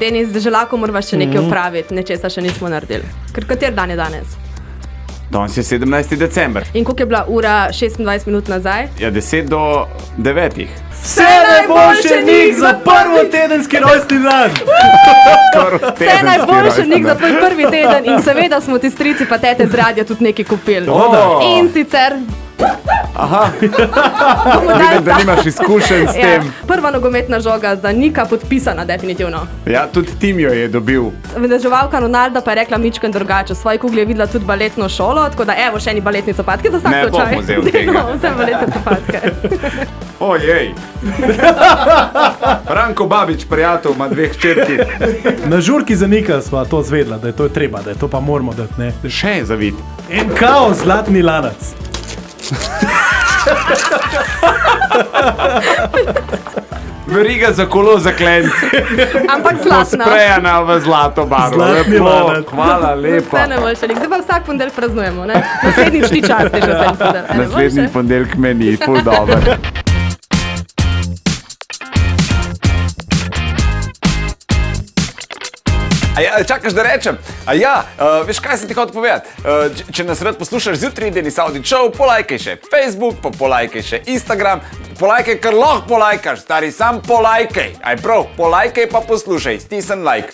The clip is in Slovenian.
Denis, že lahko moramo še nekaj opraviti, nečesa še nismo naredili. Ker kater dan je danes? Danes je 17. december. In koliko je bila ura 26 minut nazaj? Ja, 10 do 9. Vse najboljše, Nik, za prvo tedenski rojstni dan! Vse najboljše, Nik, za tvoj prvi teden in seveda smo ti strici pa tete z radija tudi nekaj kupili. In sicer... Aha, vidim, da nimaš izkušenj s tem. Prva nogometna žoga za Nika podpisana, definitivno. Ja, tudi Tim jo je dobil. Vedeževalka Ronalda pa je rekla mičko in drugače. V svoji kugli je videla tudi baletno šolo, tako da evo, še eni baletni copatki za vsak slučaj. Ne bom vzel tega. Vse baletne copatke. Ojej. Ranko Babič, prijatelj, ima 2 hčerki. Na žurki za Nika sva to zvedla, da je to treba, da je to pa moramo dati, ne? Še je zavit. En kao zlatni lanac. Veriga za kolo za klenc. Ampak zlatna. Posprejana v zlato barvo. Zlatni lanac. Hvala lepa. Vse najboljše, Nik. Zdaj pa vsak ponedeljek praznujemo, ne? Naslednjič ti čas, te že vsem ponedeljek. Naslednji ponedeljek meni, ful dober. Čakaš, da rečem? Veš, kaj sem ti hotel povedati? Če nas rad poslušaš zjutraj, Denis Audić Show, polajkaj še Facebook, pa polajkaj še Instagram, polajkaj, kar lahko polajkaš, stari, sam polajkaj. Aj prav, polajkaj pa poslušaj, stisni like.